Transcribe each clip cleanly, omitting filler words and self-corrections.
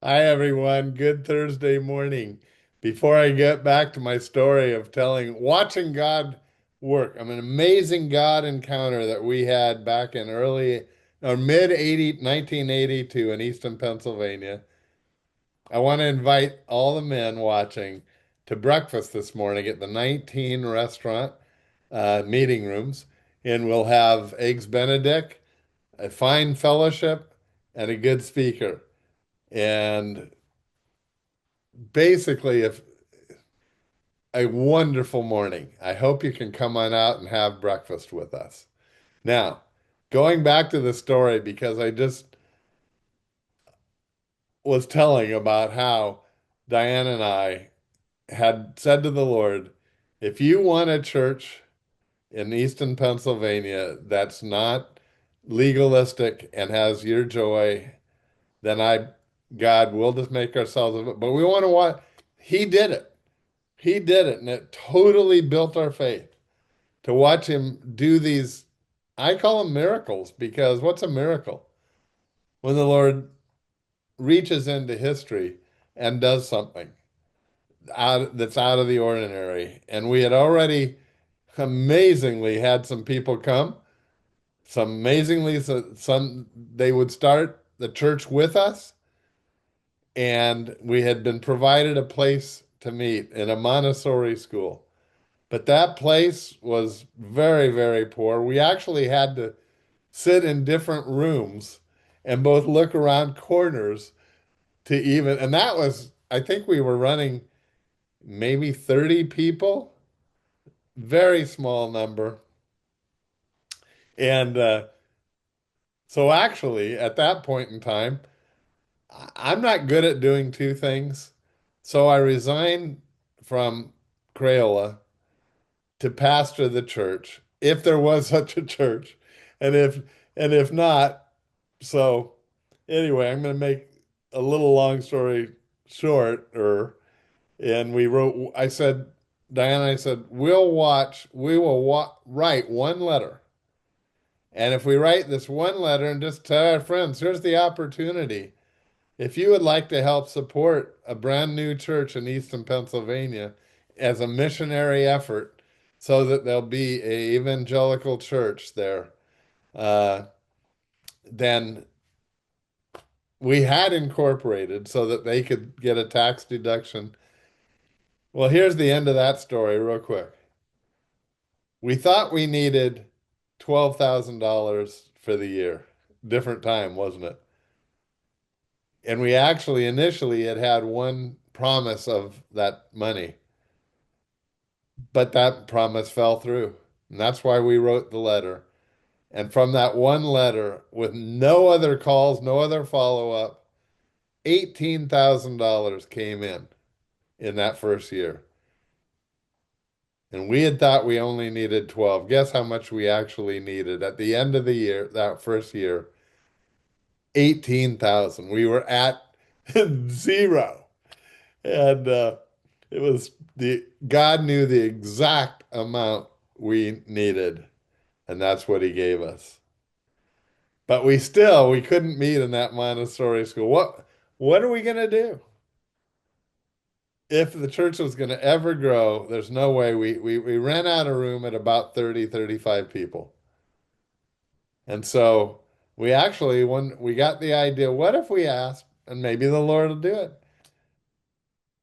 Hi, everyone. Good Thursday morning. Before I get back to my story of watching God work, an amazing God encounter that we had back in early or mid 1982 in Easton, Pennsylvania. I want to invite all the men watching to breakfast this morning at the 19 restaurant meeting rooms, and we'll have eggs Benedict, a fine fellowship, and a good speaker. And basically, if a wonderful morning. I hope you can come on out and have breakfast with us. Now, going back to the story, because I just was telling about how Diane and I had said to the Lord, if you want a church in Easton, Pennsylvania that's not legalistic and has your joy, then God, we'll just make ourselves, but we want to want, He did it. He did it, and it totally built our faith. To watch him do these, I call them miracles because what's a miracle? When the Lord reaches into history and does something that's out of the ordinary. And we had already amazingly had some people come, some amazingly, some they would start the church with us, and we had been provided a place to meet in a Montessori school. But that place was very, very poor. We actually had to sit in different rooms and both look around corners to even, and that was, I think we were running maybe 30 people, very small number. And so actually, at that point in time, I'm not good at doing two things. So I resigned from Crayola to pastor the church, if there was such a church. And if not, so anyway, I'm going to make a little long story shorter. And I said, Diana, I said, we will write one letter. And if we write this one letter and just tell our friends, here's the opportunity. If you would like to help support a brand new church in Easton, Pennsylvania as a missionary effort so that there'll be a evangelical church there, uh, then we had incorporated so that they could get a tax deduction. Well, here's the end of that story, real quick. We thought we needed $12,000 for the year. Different time, wasn't it? And we actually initially had one promise of that money, but that promise fell through. And that's why we wrote the letter. And from that one letter, with no other calls, no other follow-up, $18,000 came in that first year. And we had thought we only needed 12. Guess how much we actually needed at the end of the year, that first year? 18,000. We were at zero. And it was God knew the exact amount we needed, and that's what he gave us. But we couldn't meet in that Montessori school. What are we going to do? If the church was going to ever grow, there's no way we ran out of room at about 30, 35 people. And so when we got the idea, what if we asked, and maybe the Lord will do it?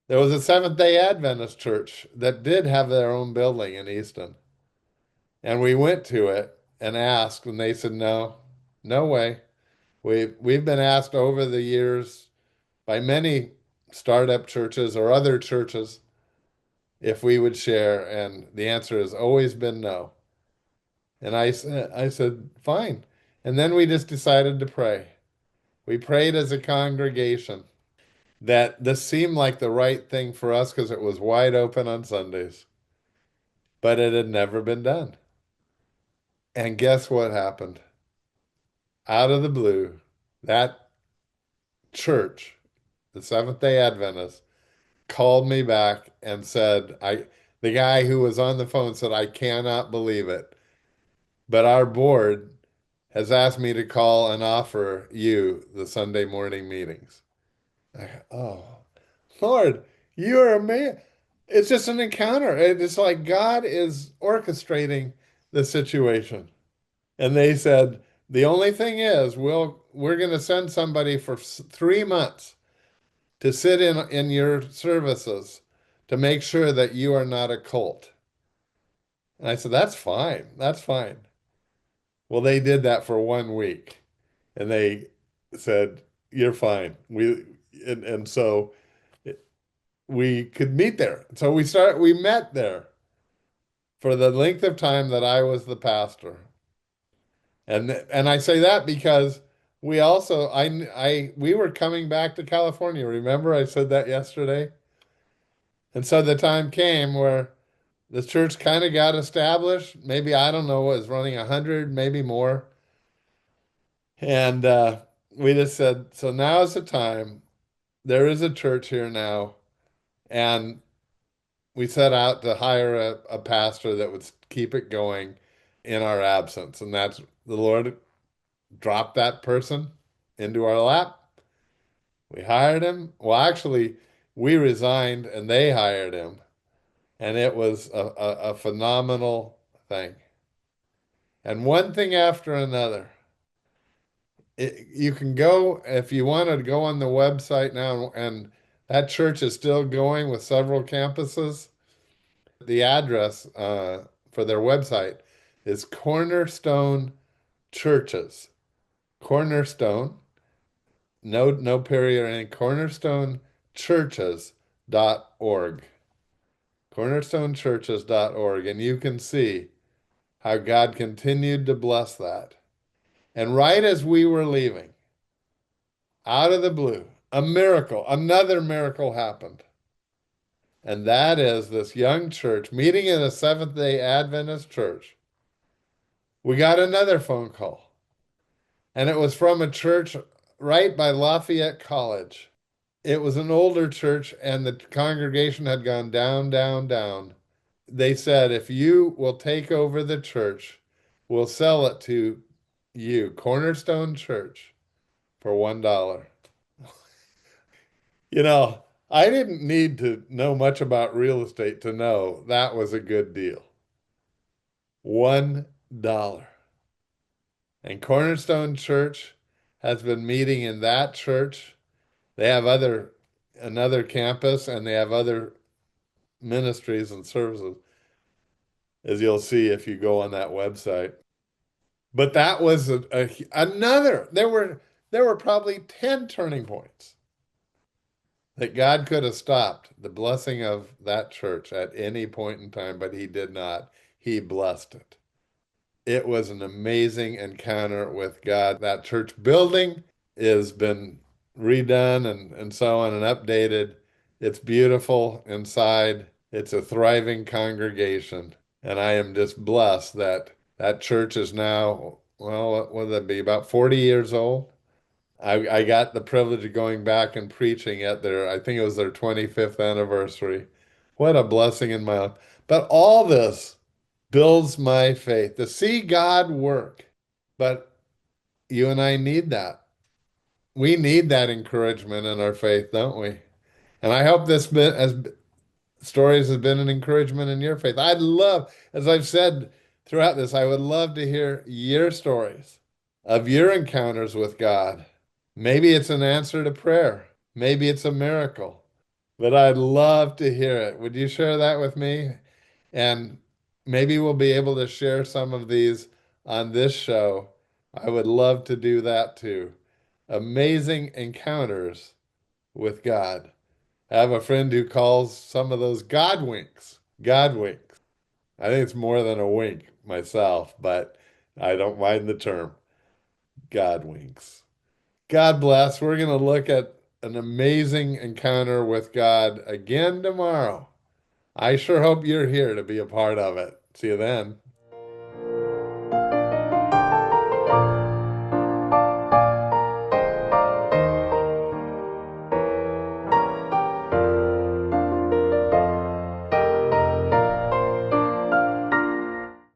There was a Seventh-day Adventist church that did have their own building in Easton. And we went to it and asked, and they said, no, no way. We've been asked over the years by many startup churches or other churches if we would share, and the answer has always been no. And I said, fine. And then we just decided to pray. We prayed as a congregation that this seemed like the right thing for us because it was wide open on Sundays, but it had never been done. And guess what happened? Out of the blue, that church, the Seventh-day Adventist, called me back and said, the guy who was on the phone said, I cannot believe it, but our board has asked me to call and offer you the Sunday morning meetings. Oh, Lord, you are amazing. It's just an encounter. It's like God is orchestrating the situation. And they said, the only thing is, we're going to send somebody for 3 months to sit in your services to make sure that you are not a cult. And I said, that's fine. That's fine. Well, they did that for 1 week, and they said, you're fine. And so we could meet there. So we met there for the length of time that I was the pastor. And I say that because we also we were coming back to California. Remember I said that yesterday? And so the time came where the church kind of got established. Maybe I don't know, was running 100, maybe more. And we just said, so now is the time. There is a church here now. And we set out to hire a pastor that would keep it going in our absence. And that's the Lord dropped that person into our lap. We hired him. Well, actually, we resigned and they hired him. And it was a phenomenal thing. And one thing after another. You can go if you want to go on the website now, and that church is still going with several campuses. The address for their website is Cornerstone Churches. Cornerstone, no period or any, cornerstonechurches.org. Cornerstonechurches.org. And you can see how God continued to bless that. And right as we were leaving, out of the blue, another miracle happened. And that is this young church meeting in a Seventh-day Adventist church. We got another phone call, and it was from a church right by Lafayette College. It was an older church, and the congregation had gone down, down, down. They said, if you will take over the church, we'll sell it to you, Cornerstone Church, for $1. I didn't need to know much about real estate to know that was a good deal. $1. And Cornerstone Church has been meeting in that church. They have another campus and they have other ministries and services, as you'll see if you go on that website. But that was another. There were probably 10 turning points that God could have stopped the blessing of that church at any point in time, but he did not. He blessed it. It was an amazing encounter with God. That church building has been redone and so on and updated. It's beautiful inside. It's a thriving congregation. And I am just blessed that that church is now, well, what would that be, about 40 years old? I got the privilege of going back and preaching at I think it was their 25th anniversary. What a blessing in my life. But all this builds my faith to see God work. But you and I need that. We need that encouragement in our faith, don't we? And I hope this bit as stories have been an encouragement in your faith. I'd love, as I've said throughout this, I would love to hear your stories of your encounters with God. Maybe it's an answer to prayer. Maybe it's a miracle. But I'd love to hear it. Would you share that with me? And maybe we'll be able to share some of these on this show. I would love to do that too. Amazing encounters with God. I have a friend who calls some of those God winks. God winks. I think it's more than a wink myself, but I don't mind the term. God winks. God bless. We're going to look at an amazing encounter with God again tomorrow. I sure hope you're here to be a part of it. See you then.